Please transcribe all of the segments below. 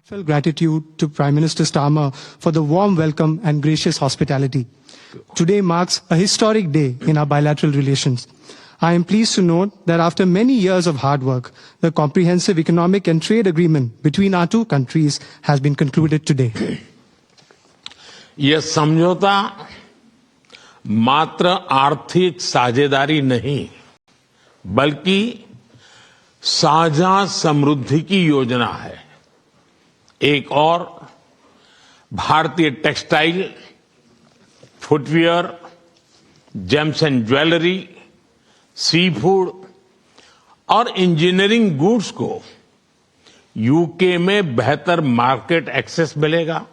Heartfelt gratitude to Prime Minister Starmer for the warm welcome and gracious hospitality. Today marks a historic day in our bilateral relations. I am pleased to note that after many years of hard work, the comprehensive economic and trade agreement between our two countries has been concluded today. यह समझौता मात्र आर्थिक साझेदारी नहीं, बल्कि साझा समृद्धि की योजना है। एक और भारतीय textile, footwear, gems and jewellery, sea food और इंजीनियरिंग गुड्स को यूके में बेहतर मार्केट एक्सेस मिलेगा।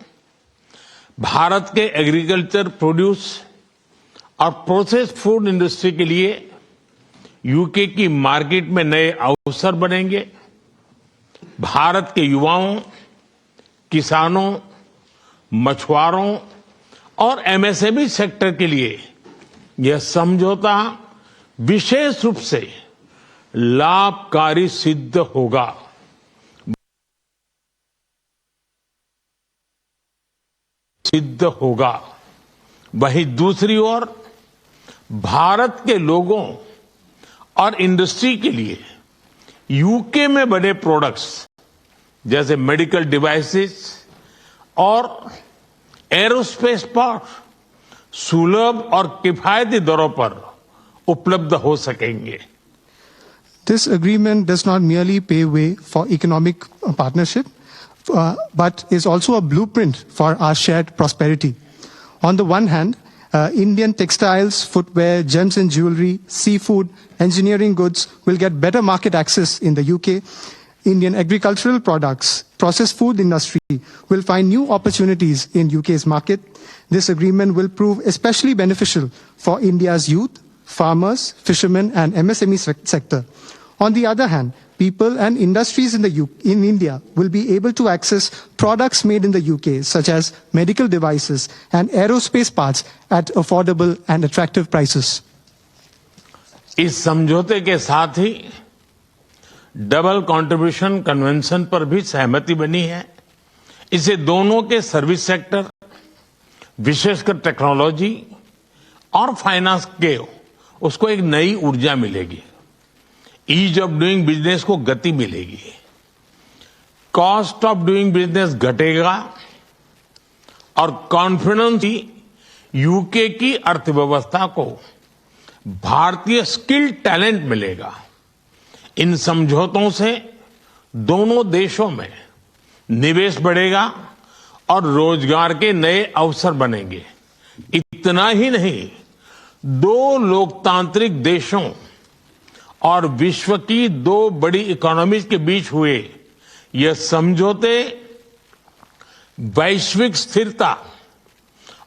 भारत के एग्रीकल्चर प्रोड्यूस और प्रोसेस्ड फूड इंडस्ट्री के लिए यूके की मार्केट में नए अवसर बनेंगे। भारत के युवाओं, किसानों, मछुआरों और एमएसएमई सेक्टर के लिए यह समझौता विशेष रूप से लाभकारी सिद्ध होगा। वहीं दूसरी ओर भारत के लोगों और इंडस्ट्री के लिए यूके में बने प्रोडक्ट्स जैसे मेडिकल डिवाइसेस और एरोस्पेस पार्ट्स सुलभ और किफायती दरों पर उपलब्ध हो सकेंगे। This agreement does not merely pave way for economic partnership, but is also a blueprint for our shared prosperity. On the one hand, Indian textiles, footwear, gems and jewelry, seafood, engineering goods will get better market access in the UK. Indian agricultural products, processed food industry will find new opportunities in UK's market. This agreement will prove especially beneficial for India's youth, farmers, fishermen and MSME sector. On the other hand, people and industries in India will be able to access products made in the UK, such as medical devices and aerospace parts at affordable and attractive prices. इस समझौते के साथ ही double contribution convention पर भी सहमति बनी है। इससे दोनों के सर्विस सेक्टर, विशेषकर टेक्नोलॉजी और फाइनेंस के उसको एक नई ऊर्जा मिलेगी। ईज ऑफ डूइंग बिजनेस को गति मिलेगी। कॉस्ट ऑफ डूइंग बिजनेस घटेगा और कॉन्फिडेंस यूके की अर्थव्यवस्था को भारतीय स्किल्ड टैलेंट मिलेगा। इन समझौतों से दोनों देशों में निवेश बढ़ेगा और रोजगार के नए अवसर बनेंगे। इतना ही नहीं, दो लोकतांत्रिक देशों और विश्व की दो बड़ी इकोनॉमीज के बीच हुए यह समझौते वैश्विक स्थिरता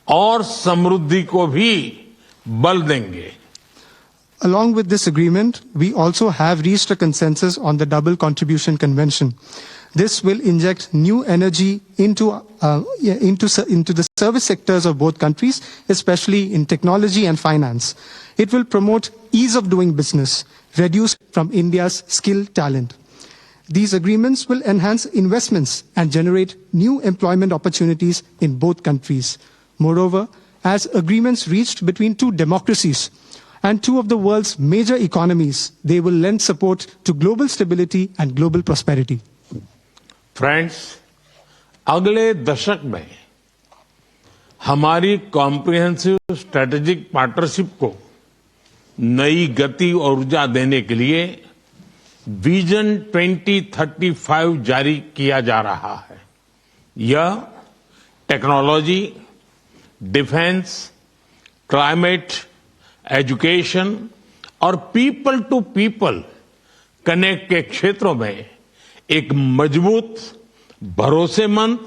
और समृद्धि को भी बल देंगे। Along with this agreement, we also have reached a consensus on the Double Contribution Convention. This will inject new energy into the service sectors of both countries, especially in technology and finance. It will promote ease of doing business, reduce from India's skilled talent. These agreements will enhance investments and generate new employment opportunities in both countries. Moreover, as agreements reached between two democracies and two of the world's major economies, they will lend support to global stability and global prosperity. Friends, अगले दशक में हमारी comprehensive strategic partnership को नई गति और ऊर्जा देने के लिए विजन 2035 जारी किया जा रहा है। यह टेक्नोलॉजी, डिफेंस, क्लाइमेट, एजुकेशन और पीपल टू पीपल कनेक्ट के क्षेत्रों में एक मजबूत, भरोसेमंद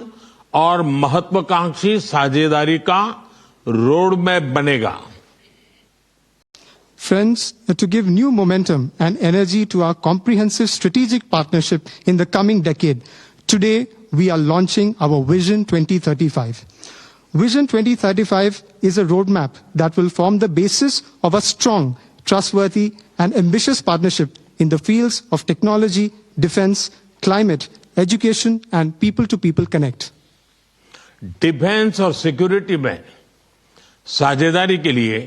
और महत्वाकांक्षी साझेदारी का रोड मैप बनेगा। Friends, to give new momentum and energy to our comprehensive strategic partnership in the coming decade, today we are launching our Vision 2035. Vision 2035 is a roadmap that will form the basis of a strong, trustworthy and ambitious partnership in the fields of technology, defense, climate, education, and people-to-people connect. Defence और security में साझेदारी के लिए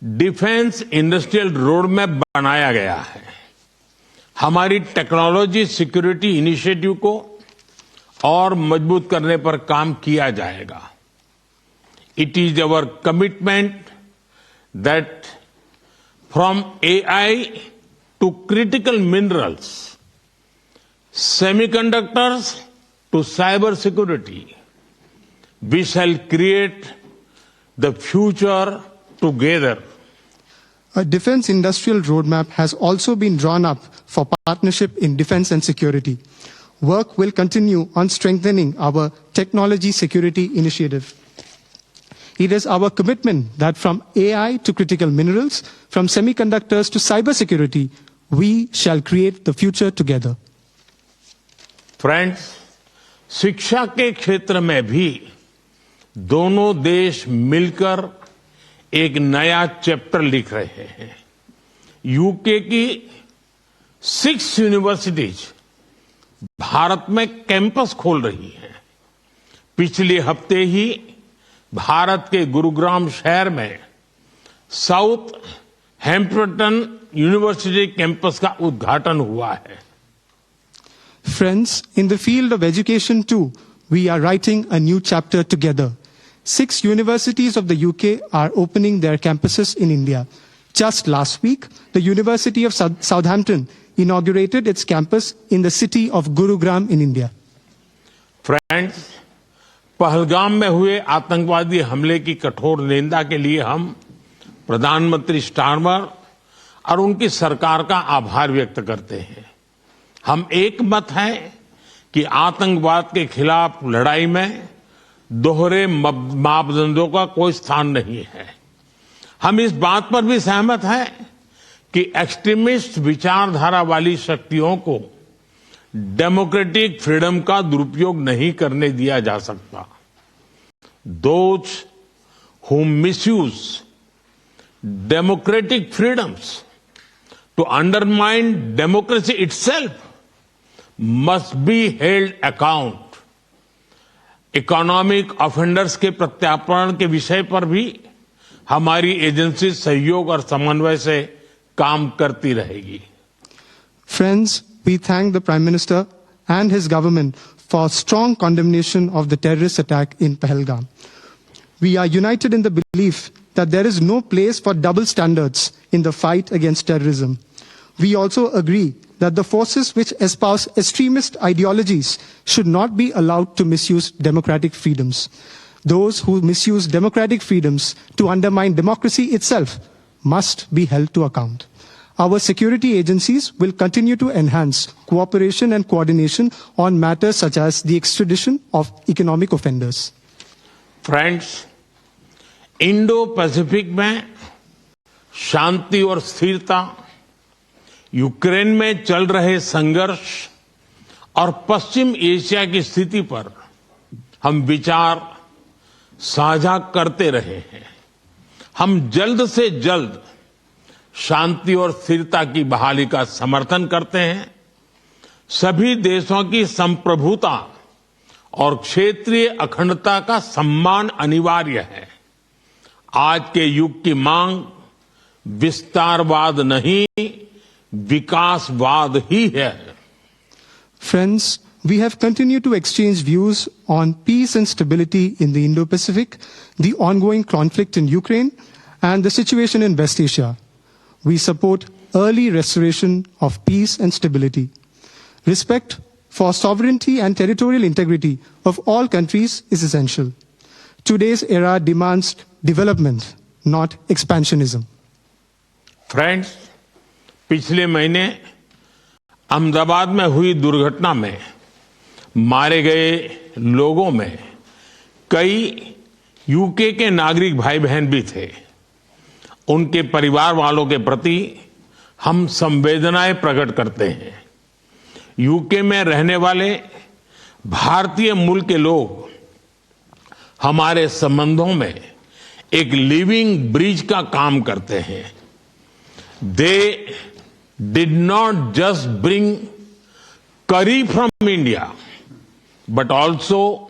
defence industrial road map बनाया गया है। हमारी technology security initiative को और मजबूत करने पर काम किया जाएगा। It is our commitment that from AI to critical minerals, semiconductors to cyber security, we shall create the future together. A defense industrial roadmap has also been drawn up for partnership in defense and security. Work will continue on strengthening our technology security initiative. It is our commitment that from AI to critical minerals, from semiconductors to cybersecurity, we shall create the future together. Friends, शिक्षा के क्षेत्र में भी दोनों देश मिलकर एक नया चैप्टर लिख रहे हैं। यूके की 6 यूनिवर्सिटीज भारत में कैंपस खोल रही हैं। पिछले हफ्ते ही भारत के गुरुग्राम शहर में साउथ हैम्पटन यूनिवर्सिटी कैंपस का उद्घाटन हुआ है। Friends, in the field of education too, we are writing a new chapter together. 6 universities of the UK are opening their campuses in India. Just last week, the University of Southampton inaugurated its campus in the city of Gurugram in India. Friends, Pahalgam में हुए आतंकवादी हमले की कठोर निंदा के लिए हम प्रधानमंत्री स्टारमर और उनकी सरकार का आभार व्यक्त करते हैं। हम एक मत हैं कि आतंकवाद के खिलाफ लड़ाई में दोहरे मापदंडों का कोई स्थान नहीं है। हम इस बात पर भी सहमत हैं कि एक्सट्रीमिस्ट विचारधारा वाली शक्तियों को डेमोक्रेटिक फ्रीडम का दुरुपयोग नहीं करने दिया जा सकता। Those who misuse democratic freedoms to undermine democracy itself must be held account. Economic offenders के प्रत्यार्पण के विषय पर भी हमारी एजेंसी सहयोग और समन्वय से काम करती रहेगी। Friends, we thank the Prime Minister and his government for strong condemnation of the terrorist attack in Pahalgam. We are united in the belief that there is no place for double standards in the fight against terrorism. We also agree that the forces which espouse extremist ideologies should not be allowed to misuse democratic freedoms. Those who misuse democratic freedoms to undermine democracy itself must be held to account. Our security agencies will continue to enhance cooperation and coordination on matters such as the extradition of economic offenders. Friends, Indo Pacific में शांति और स्थिरता, Ukraine में चल रहे संघर्ष और पश्चिम Asia की स्थिति पर हम विचार साझा करते रहे हैं। हम जल्द से जल्द शांति और स्थिरता की बहाली का समर्थन करते हैं। सभी देशों की संप्रभुता और क्षेत्रीय अखंडता का सम्मान अनिवार्य है। आज के युग की मांग विस्तारवाद नहीं, विकासवाद ही है। Friends, we have continued to exchange views on peace and stability in the Indo-Pacific, the ongoing conflict in Ukraine, and the situation in West Asia. We support early restoration of peace and stability. Respect for sovereignty and territorial integrity of all countries is essential. Today's era demands development, not expansionism. Friends, पिछले महीने अहमदाबाद में हुई दुर्घटना में मारे गए लोगों में कई यूके के नागरिक भाई बहन भी थे। उनके परिवार वालों के प्रति हम संवेदनाएं प्रकट करते हैं। यूके में रहने वाले भारतीय मूल के लोग हमारे संबंधों में एक लिविंग ब्रिज का काम करते हैं। They did not just bring curry from India, but also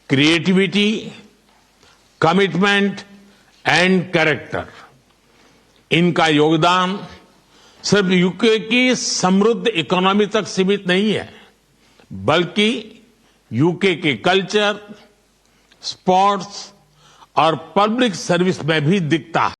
creativity, commitment and character. इनका योगदान सिर्फ यूके की समृद्ध इकोनॉमी तक सीमित नहीं है, बल्कि यूके के कल्चर, स्पोर्ट्स और पब्लिक सर्विस में भी दिखता है।